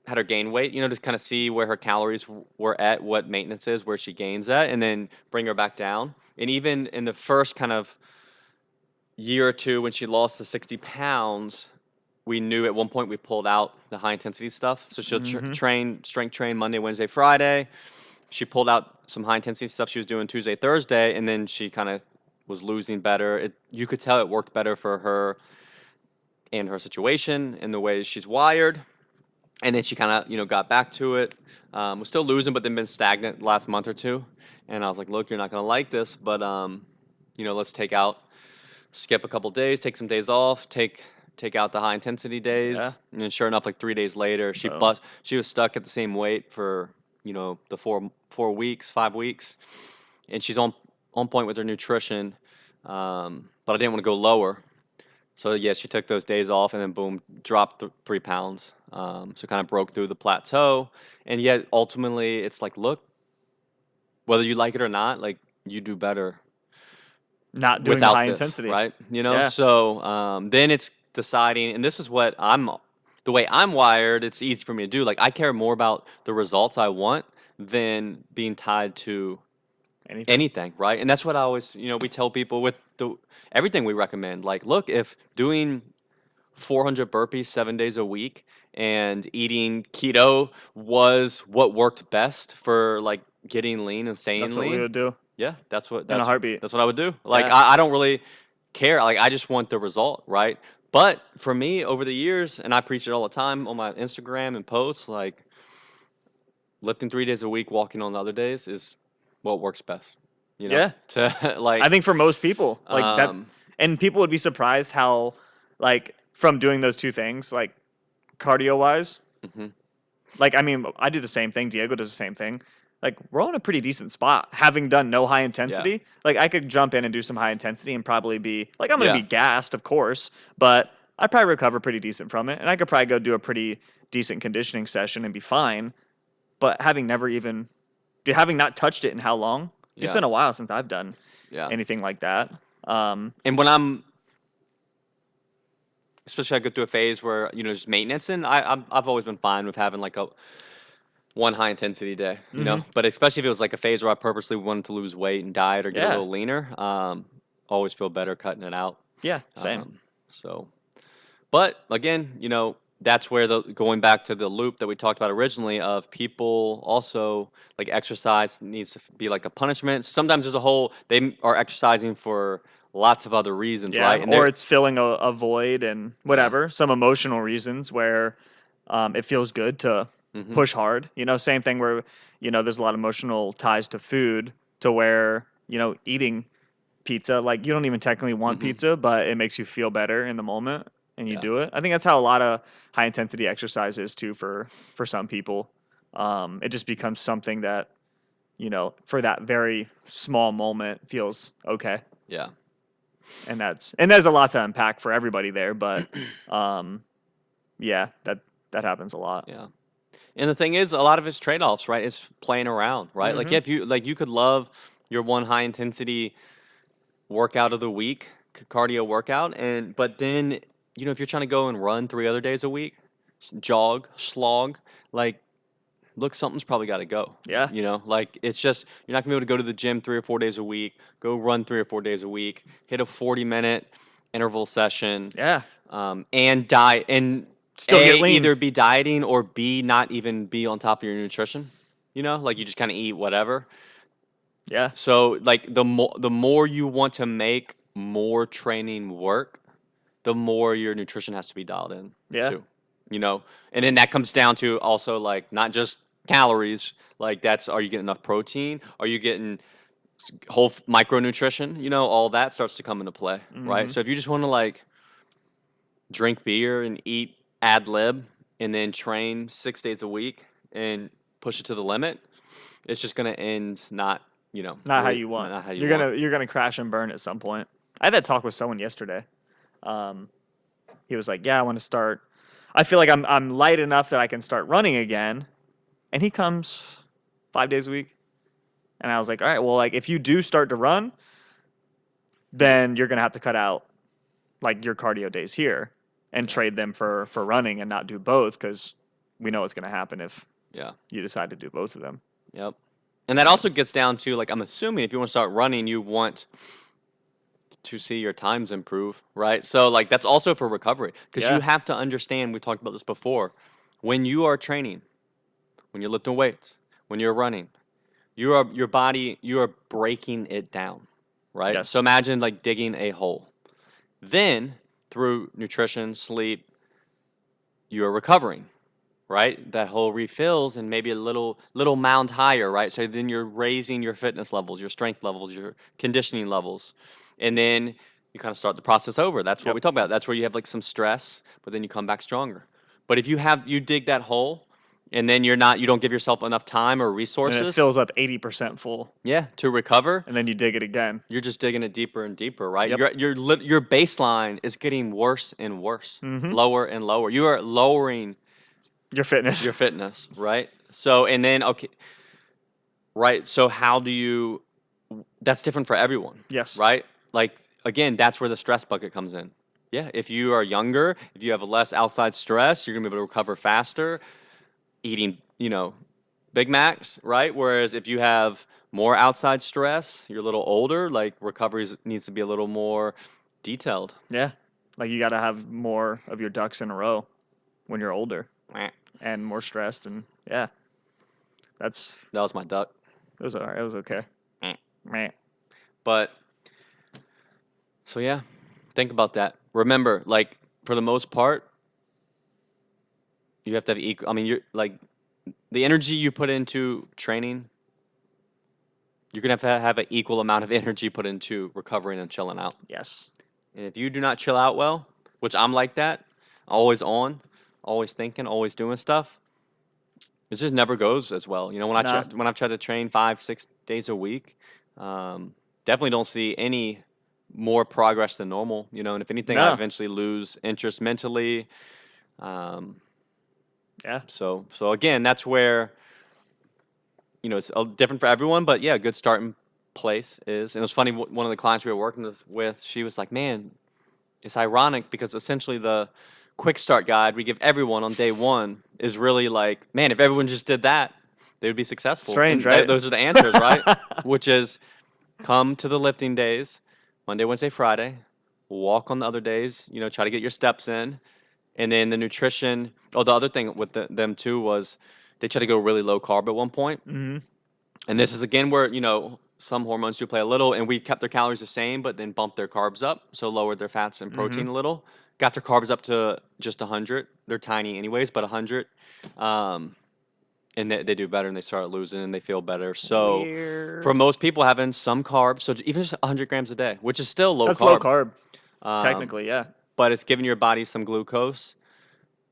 had her gain weight, to kind of see where her calories were at, what maintenance is, where she gains at, and then bring her back down. And even in the first kind of year or two when she lost the 60 pounds, we knew at one point we pulled out the high intensity stuff. So she'll Hmm. strength train Monday, Wednesday, Friday. She pulled out some high intensity stuff she was doing Tuesday, Thursday, and then she kind of was losing better. You could tell it worked better for her and her situation and the way she's wired. And then she kind of got back to it. Was still losing, but then been stagnant the last month or two. And I was like, look, you're not gonna like this, but let's skip a couple days, take some days off, take out the high intensity Yeah. days. And then sure enough, like 3 days later, Boom. she was stuck at the same weight for the 4 weeks, 5 weeks, and she's on point with her nutrition. But I didn't want to go lower. So yeah, she took those days off and then boom, dropped 3 pounds. So kind of broke through the plateau. And yet ultimately, it's like, look, whether you like it or not, like you do better Not doing the high without this, intensity. right? Yeah. So then it's deciding, and this is the way I'm wired. It's easy for me to do. Like I care more about the results I want than being tied to Anything. anything, right? And that's what I always, we tell people with everything we recommend. Like, look, if doing 400 burpees 7 days a week and eating keto was what worked best for like getting lean and staying That's what we lean, would do yeah, that's what in a heartbeat. that's what I would do. Like Yeah. I don't really care. Like I just want the result, right? But for me, over the years, and I preach it all the time on my Instagram and posts, like lifting 3 days a week, walking on the other days is what works best. You know, Yeah. to I like, think for most people, like that, um, and people would be surprised how, like, from doing those two things, like cardio wise, mhm, like, I mean, I do the same thing. Diego does the same thing. Like, we're on a pretty decent spot, having done no high yeah, intensity. Like, I could jump in and do some high intensity and probably be like, I'm gonna yeah, be gassed, of course, but I'd probably recover pretty decent from it, and I could probably go do a pretty decent conditioning session and be fine. But having not touched it in how long? It's yeah, been a while since I've done yeah. anything like that. And when I'm, especially I go through a phase where just maintenance, and I've always been fine with having like a one high intensity day, hmm But especially if it was like a phase where I purposely wanted to lose weight and diet or get a Yeah, little leaner, always feel better cutting it out. yeah, same. Um, so, but again, that's where the going back to the loop that we talked about originally of people also like exercise needs to be like a punishment. Sometimes there's a whole they are exercising for lots of other reasons, right? Yeah, And or they're it's filling a void and yeah, whatever, some emotional reasons where it feels good to hmm push hard. Same thing where, there's a lot of emotional ties to food to where, eating pizza, like you don't even technically want hmm pizza, but it makes you feel better in the moment and you yeah, do it. I think that's how a lot of high intensity exercise is too for some people. It just becomes something that, for that very small moment feels okay. yeah, And there's a lot to unpack for everybody there, but um, yeah, that happens a lot. yeah. And the thing is, a lot of it's trade-offs, right? It's playing around, right? Like hmm if you could love your one high intensity workout of the week, cardio workout, and but then if you're trying to go and run 3 other days a week, jog, slog, like look, something's probably got to go. Yeah, Like it's just you're not gonna be able to go to the gym 3 or 4 days a week, go run 3 or 4 days a week, hit a 40-minute interval session, yeah. and diet and Still get lean. either be dieting or B not even be on top of your nutrition. Like you just kind of eat whatever. Yeah, So like the more you want to make more training work, the more your nutrition has to be dialed in yeah. too. You know, and then that comes down to also like not just calories. Like that's are you getting enough protein? Are you getting whole micronutrition? All that starts to come into play, right? hmm So if you just want to like drink beer and eat ad lib and then train 6 days a week and push it to the limit, it's just gonna end not, Not how you want. not how you You're want. gonna you're gonna crash and burn at some point. I had that talk with someone yesterday. Um, he was like, "Yeah, I want to start. I feel like I'm light enough that I can start running again." And he comes 5 days a week, and I was like, "All right, well, like if you do start to run, then you're gonna have to cut out like your cardio days here and Yeah, trade them for running and not do both because we know what's gonna happen if yeah, you decide to do both of them." yep. And that also gets down to like I'm assuming if you want to start running, you want to see your times improve, right? So like that's also for recovery because you Yeah, have to understand. We talked about this before. When you are training, when you're lifting weights, when you're running, your body you are breaking it down, right? So yes, imagine like digging a hole. Then through nutrition, sleep, you are recovering, right? That hole refills and maybe a little mound higher, right? So then you're raising your fitness levels, your strength levels, your conditioning levels. And then you kind of start the process over. That's what yep. we talk about. That's where you have like some stress, but then you come back stronger. But if you dig that hole and then you don't give yourself enough time or And it resources, fills up 80% full, yeah, to recover, and then you dig it again. you're just digging it deeper and deeper, right? Yep. Your baseline is getting worse and worse, hmm lower and lower. You are lowering Your fitness. your fitness, right? So and then okay, right? So how do you? That's different for everyone, Yes. right? Like again, that's where the stress bucket comes in. Yeah, if you are younger, if you have less outside stress, you're gonna be able to recover faster, eating, Big Macs, right? Whereas if you have more outside stress, you're a little older, like recovery needs to be a little more detailed. Yeah. Like you got to have more of your ducks in a row when you're older Meh. and more stressed. And yeah, that's That was my duck. It was all right. It was okay. Eh. Meh. But so yeah, think about that. Remember, like for the most part, you have to have equal. I mean, you're like the energy you put into training, you're gonna have to have an equal amount of energy put into recovering and chilling out. Yes. And if you do not chill out well, which I'm like that, always on, always thinking, always doing stuff, it just never goes as well. You know, No. when I've tried to train 5, 6 days a week, definitely don't see any more progress than normal. You know, and if anything, I No. eventually lose interest mentally. Um, Yeah. so again, that's where it's different for everyone. But yeah, a good starting place is. And it was funny. One of the clients we were working with, she was like, "Man, it's ironic because essentially the quick start guide we give everyone on day one is really like, man, if everyone just did that, they would be successful. Strange, And right? those are the answers, right? Which is come to the lifting days, Monday, Wednesday, Friday, walk on the other days, try to get your steps in. And then the nutrition. Oh, the other thing with them too was they try to go really low carb at one point. Mm-hmm. And this is again where, some hormones do play a little, and we kept their calories the same, but then bumped their carbs up, so lowered their fats and Mm-hmm. protein a little. Got their carbs up to just 100. They're tiny anyways, but 100. And they do better, and they start losing, and they feel better. So for Weird. most people, having some carbs, so even just 100 grams a day, which is still low That's low carb, carb, um, technically, yeah. but it's giving your body some glucose.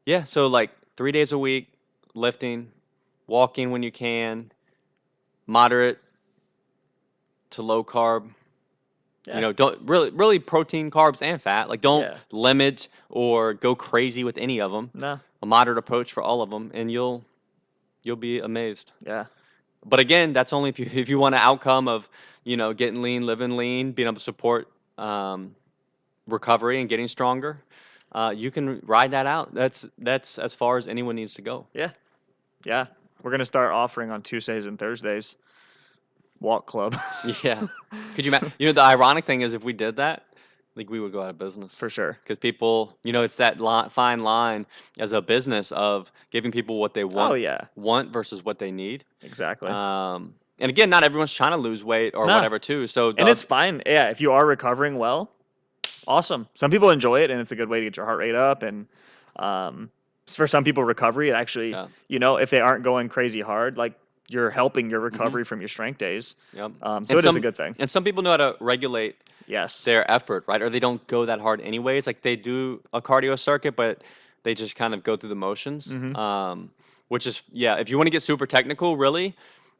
Yeah, so like 3 days a week, lifting, walking when you can, moderate to low carb. Yeah. Don't really protein, carbs, and fat. Like, don't Yeah. limit or go crazy with any of them. No. A moderate approach for all of them, and you'll be amazed. Yeah. But again, that's only if you want an outcome of getting lean, living lean, being able to support recovery and getting stronger. You can ride that out. That's as far as anyone needs to go. Yeah. Yeah. We're gonna start offering on Tuesdays and Thursdays walk club. Yeah. Could you imagine? The ironic thing is if we did that, like we would go out of business. For sure. Because people, it's that fine line as a business of giving people what they Oh yeah. want versus what they need. Exactly. And again, not everyone's trying to lose weight or No. whatever too. So And it's fine. Yeah, if you are recovering well, awesome. Some people enjoy it, and it's a good way to get your heart rate up. And for some people, recovery, it actually, Yeah. if they aren't going crazy hard, like you're helping your Mm-hmm. recovery from your strength days. Yep. So it is a good thing. And some people know how to regulate Yes. their effort, right? Or they don't go that hard anyways. Like they do a cardio circuit, but they just kind of go through the motions. Mhm. Which is, yeah, if you want to get super technical, really,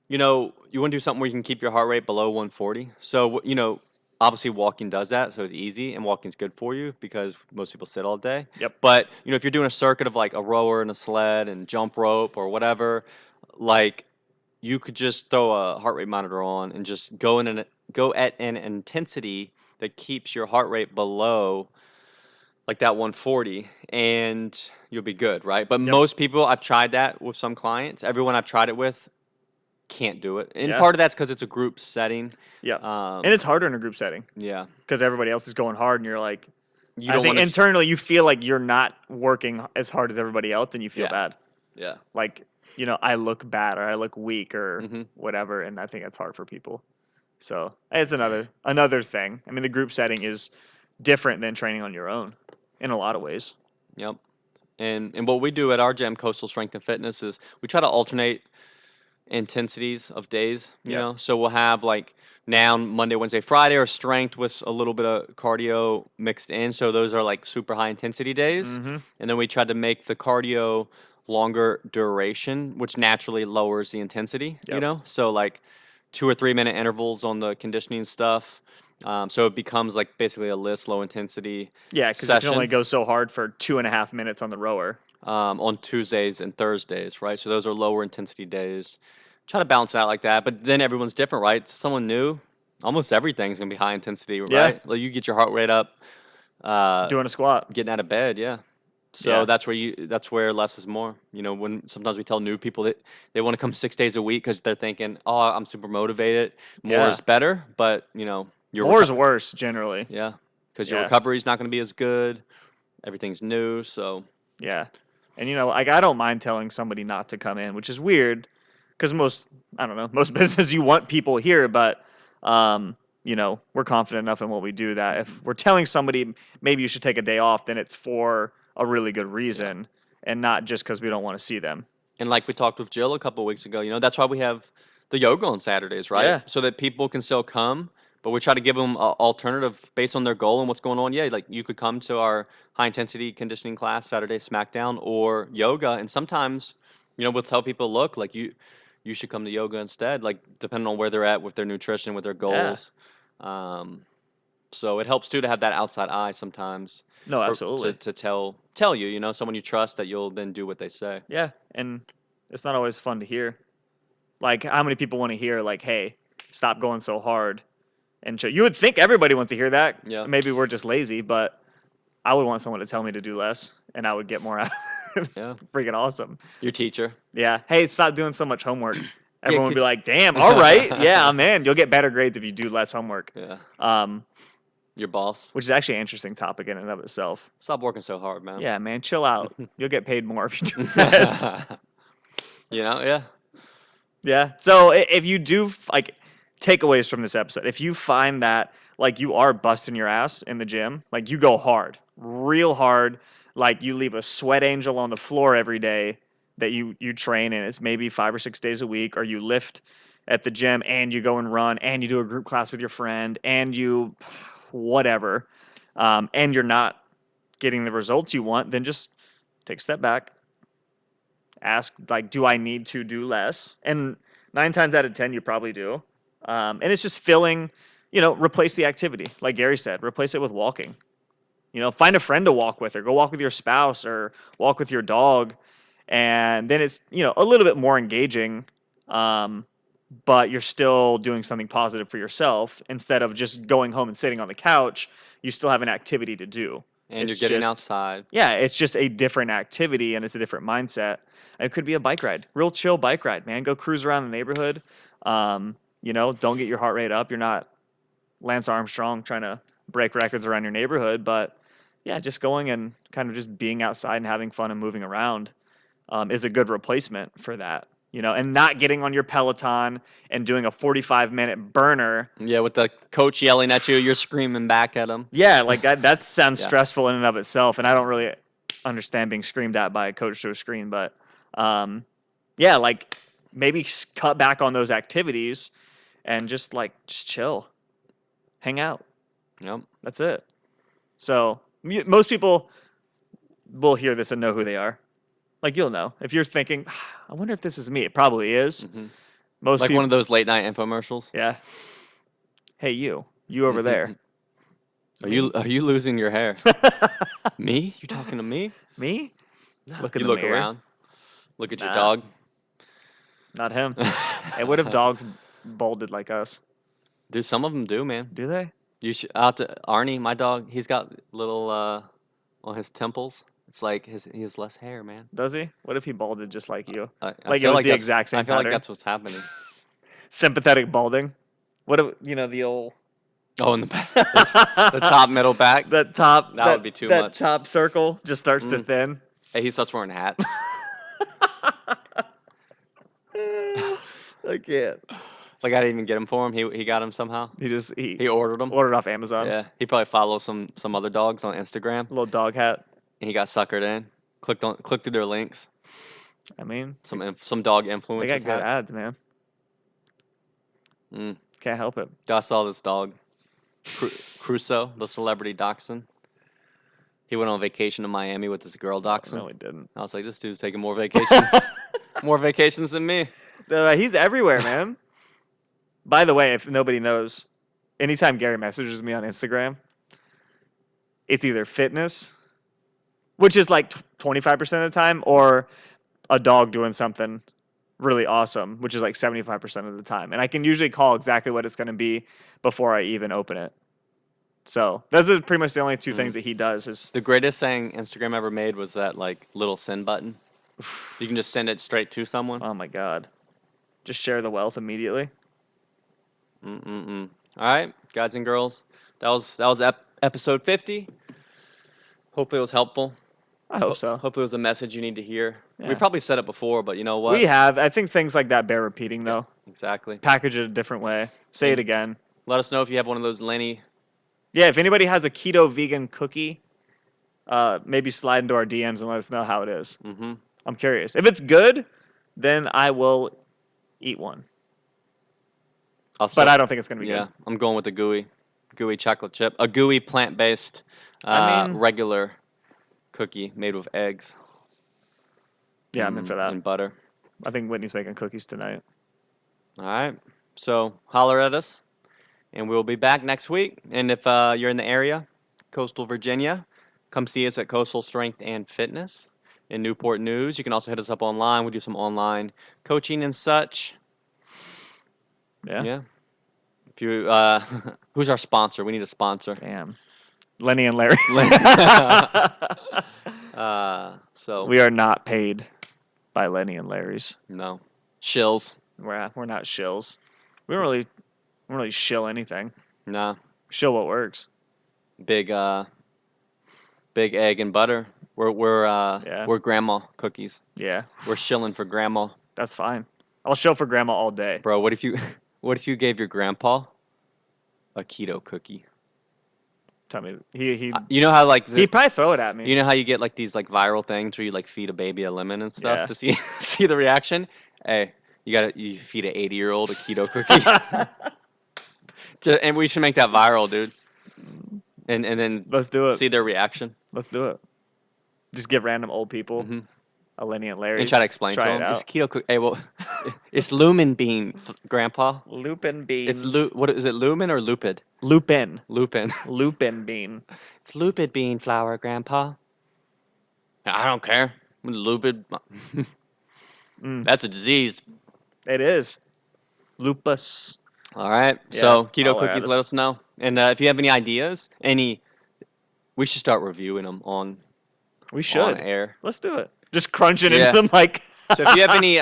you want to do something where you can keep your heart rate below 140. So, obviously walking does that, so it's easy, and walking's good for you because most people sit all day. Yep. But, if you're doing a circuit of like a rower and a sled and jump rope or whatever, like you could just throw a heart rate monitor on and just go at an intensity that keeps your heart rate below like that 140, and you'll be good, right? But Yep. most people, I've tried that with some clients. Everyone I've tried it with can't do it, and Yeah. part of that's because it's a group setting. Yeah. Um, And it's harder in a group setting yeah, because everybody else is going hard, and you're like, you I don't think want to. internally you feel like you're not working as hard as everybody else, and you feel Yeah. bad. Yeah. Like, I look bad or I look weak or Hmm. whatever, and I think that's hard for people. So it's another thing. I mean, the group setting is different than training on your own in a lot of ways. Yep. And what we do at our gym, Coastal Strength and Fitness, is we try to alternate intensities of days. Yep. So we'll have like now Monday, Wednesday, Friday are strength with a little bit of cardio mixed in. So those are like super high intensity days. Mm-hmm. And then we try to make the cardio longer duration, which naturally lowers the intensity. Yep. So like 2 or 3 minute intervals on the conditioning stuff. So it becomes like basically a list low intensity Yeah, because you can only session go so hard for 2.5 minutes on the rower. on Tuesdays and Thursdays, right? So those are lower intensity days. Try to balance it out like that, but then everyone's different, right? Someone new, almost everything's gonna be high intensity, Yeah. right? Like you get your heart rate up, Doing a squat. getting out of bed, yeah. So Yeah. that's where less is more. When sometimes we tell new people that they want to come 6 days a week because they're thinking, oh, I'm super motivated, more Yeah. is better, but your More is worse generally. yeah, because your Yeah. recovery is not going to be as good. Everything's new, so Yeah. And like I don't mind telling somebody not to come in, which is weird because I don't know, most business you want people here, but we're confident enough in what we do that if we're telling somebody maybe you should take a day off, then it's for a really good Yeah. reason and not just because we don't want to see them. And like we talked with Jill a couple weeks ago, that's why we have the yoga on Saturdays, right? Yeah. So that people can still come, but we try to give them an alternative based on their goal and what's going on. Yeah, like you could come to our high intensity conditioning class Saturday SmackDown or yoga, and sometimes, we'll tell people, look, like you should come to yoga instead, like depending on where they're at with their nutrition, with their Yeah. goals. Um, so it helps too to have that outside eye sometimes No, for absolutely. to tell you, someone you trust that you'll then do what they say. Yeah, and it's not always fun to hear. Like, how many people want to hear, like, hey, stop going so hard? And you would think everybody wants to hear that. Yeah. Maybe we're just lazy, but I would want someone to tell me to do less, and I would get more out. Yeah. Freaking awesome. Your teacher. Yeah. Hey, stop doing so much homework. Yeah, Everyone would be like, damn, all right. Yeah, I'm in. You'll get better grades if you do less homework. Yeah. Your boss. Which is actually an interesting topic in and of itself. Stop working so hard, man. Yeah, man, chill out. You'll get paid more if you do less. Yeah. Yeah. So if you do like takeaways from this episode, if you find that like you are busting your ass in the gym, like you go hard, real hard, like you leave a sweat angel on the floor every day that you train, and it's maybe 5 or 6 days a week, or you lift at the gym and you go and run and you do a group class with your friend and you whatever, and you're not getting the results you want, then just take a step back, ask like, do I need to do less? And 9 times out of 10 you probably do. And it's just replace the activity, like Gary said, replace it with walking. Find a friend to walk with, or go walk with your spouse, or walk with your dog, and then it's a little bit more engaging, but you're still doing something positive for yourself instead of just going home and sitting on the couch. You still have an activity to do. And It's you're getting just outside. Yeah, it's just a different activity and it's a different mindset. It could be a bike ride, real chill bike ride, man. Go cruise around the neighborhood. Don't get your heart rate up. You're not Lance Armstrong trying to break records around your neighborhood, but yeah, just going and kind of just being outside and having fun and moving around is a good replacement for that. And not getting on your Peloton and doing a 45-minute burner. Yeah, with the coach yelling at you, you're screaming back at him. Yeah, like that sounds Yeah. stressful in and of itself, and I don't really understand being screamed at by a coach to a screen, but yeah, like maybe cut back on those activities and just chill, hang out. Yep. That's it. So most people will hear this and know who they are. Like, you'll know if you're thinking, I wonder if this is me. It probably is. Mm-hmm. Most Like people, one of those late night infomercials. yeah. Hey, you over there. Are you losing your hair? Me? You talking to me? Me? Look in You the look mirror. around. Look at your Nah. dog. Not him. Hey, what if dogs balded like us? Dude, some of them do, man. Do they? You should out to Arnie, my dog. He's got little on his temples. It's like he has less hair, man. Does he? What if he balded just like you? I Like it feel was the that's- exact same I feel like pattern? that's what's happening. Sympathetic balding. What if the old Oh, in the back, the top, middle, back. that top That would be too that much. top circle just starts to thin? Hey, he starts wearing hats. I can't. Like I didn't even get him for him. He got him somehow. He He ordered them. ordered off Amazon. Yeah, he probably follows some other dogs on Instagram, Little dog hat. and he got suckered in. Clicked through their links. I mean, Some dog they influencers. got good had. ads, man. Mm. Can't help it. I saw this dog, Crusoe, the celebrity dachshund. He went on vacation to Miami with this girl dachshund. No, he didn't. I was like, this dude's taking more vacations, more vacations than me. He's everywhere, man. By the way, if nobody knows, anytime Gary messages me on Instagram, it's either fitness, which is like 25% of the time, or a dog doing something really awesome, which is like 75% of the time. And I can usually call exactly what it's going to be before I even open it. So those are pretty much the only two things that he does. Is The greatest thing Instagram ever made was that like little send button. You can just send it straight to someone. oh my god, just share the wealth immediately. All right, guys and girls, that was episode 50. Hopefully it was helpful. I hope so. Hopefully, it was a message you need to hear. We Yeah. probably said it before, but you know what? We have. I think things like that bear repeating, Yeah, though. exactly. Package it a different way. Say it And again. let us know if you have one of those Lenny. Yeah, if anybody has a keto vegan cookie, maybe slide into our DMs and let us know how it is. Mm-hmm. I'm curious. If it's good, then I will eat one. But I don't think it's going to be Yeah, good. I'm going with the gooey chocolate chip, a gooey plant-based, I mean, regular cookie made with eggs. yeah, I'm in for that. And butter. I think Whitney's making cookies tonight. All right. So holler at us, and we'll be back next week. And if you're in the area, coastal Virginia, come see us at Coastal Strength and Fitness in Newport News. You can also hit us up online. We do some online coaching and such. Yeah. Yeah. If you, who's our sponsor? We need a sponsor. Damn. Lenny and Larry's. So We are not paid by Lenny and Larry's. no shills. We're not shills. We don't really shill anything. Nah. Shill what works. Big egg and butter. Yeah. We're grandma cookies. Yeah. We're shilling for grandma. That's fine. I'll shill for grandma all day. Bro, what if you gave your grandpa a keto cookie? Tell me he You know how like he'd probably throw it at me. you know how you get like these like viral things where you like feed a baby a lemon and stuff Yeah. to see see the reaction? Hey, you feed an 80-year-old a keto cookie. And we should make that viral, dude. And then Let's do it. see their reaction. Let's do it. Just give random old people Mm-hmm. a Lenny and Larry's. And try to explain to Try them. it It's out. keto cookie. Hey, well, it's lumen bean, Grandpa. Lupin beans. What is it? Lumen or lupid? Lupin. Lupin. Lupin bean. It's lupid bean flour, Grandpa. I don't care. Lupid. That's a disease. It is. Lupus. All right. Yeah, So keto holler at cookies, us. let us know. And if you have any ideas, we should start reviewing them on We should. air. Let's do it. Just crunching Yeah. into them like. So if you have any,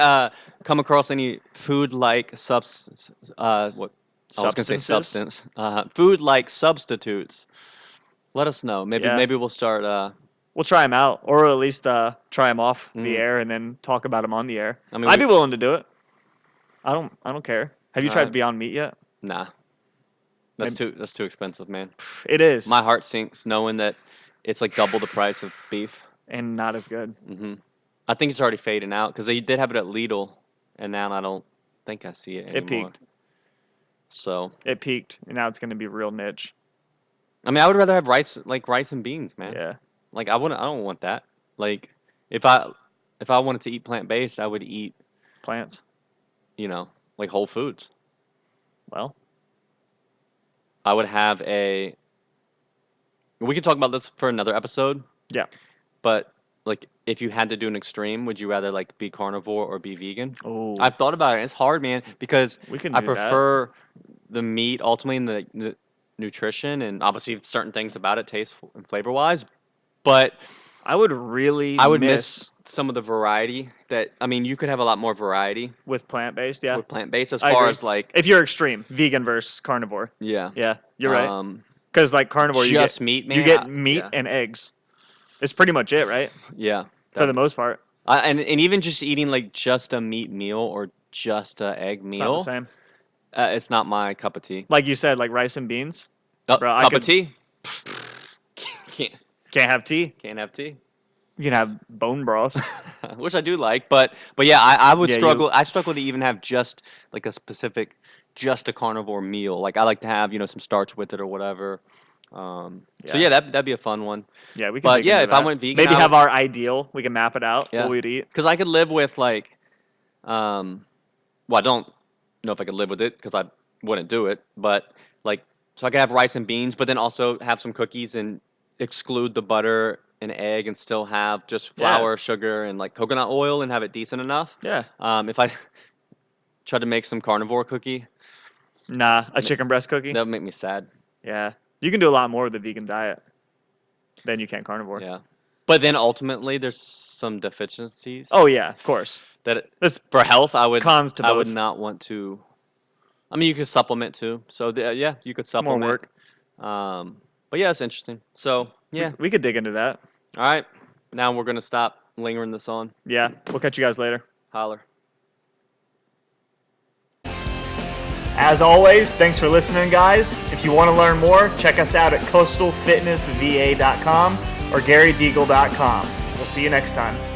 come across any food-like substance, I was gonna say Substances? substance, food-like substitutes, let us know. Maybe Yeah. we'll start. We'll try them out, or at least try them off the Mm. air and then talk about them on the air. I mean, I'd be willing to do it. I don't care. Have you tried Alright. Beyond Meat yet? Nah, that's too expensive, man. It is. My heart sinks knowing that it's like double the price of beef. And not as good. I think it's already fading out because they did have it at Lidl, and now I don't think I see it anymore. It peaked. So It peaked, and now it's going to be real niche. I mean, I would rather have rice and beans, man. Yeah. Like I don't want that. Like if I wanted to eat plant-based, I would eat, Plants. like whole foods. Well, I would have we could talk about this for another episode. Yeah. But like if you had to do an extreme, would you rather like be carnivore or be vegan? oh, I've thought about it. It's hard, man, because we can I do that. prefer the meat ultimately and the nutrition and obviously certain things about it taste and flavor-wise, but I would really I would miss some of the variety that you could have a lot more variety with plant-based, yeah. with plant-based as I far agree. as like If you're extreme, vegan versus carnivore. yeah. Yeah, you're right. 'Cause right. right. Because like carnivore, Just meat, man. you get meat yeah. and eggs. It's pretty much it, right? Yeah. For the most part. And even just eating like just a meat meal or just a egg It's not meal, the same. It's not my cup of tea. Like you said, like rice and beans. Oh, Bro, I cup could- of tea? Can't have tea. Can't have tea. You can have bone broth. Which I do like, but yeah, I would Yeah, struggle. I struggle to even have just like just a carnivore meal. Like I like to have some starch with it or whatever. So yeah, that'd be a fun one. Yeah, we can. But dig yeah, into if I that. went vegan, maybe I have would- our ideal. We can map it out. Yeah. What we'd eat. Because I could live with like, well, I don't know if I could live with it because I wouldn't do it. But like, so I could have rice and beans, but then also have some cookies and exclude the butter and egg and still have just flour, sugar, and like coconut oil and have it decent enough. Yeah. If I tried to make some carnivore cookie, Nah, a chicken breast cookie. that would make me sad. Yeah, you can do a lot more with the vegan diet than you can carnivore. Yeah. But then ultimately, there's some deficiencies. Oh yeah, of course. That There's for health, I would cons to I would both. not want to. I mean, you could supplement too. So yeah, you could supplement. work. But yeah, it's interesting. So yeah, we could dig into that. all right. Now we're gonna stop lingering this on. Yeah, we'll catch you guys later. Holler. As always, thanks for listening, guys. If you want to learn more, check us out at coastalfitnessva.com or garydeagle.com. We'll see you next time.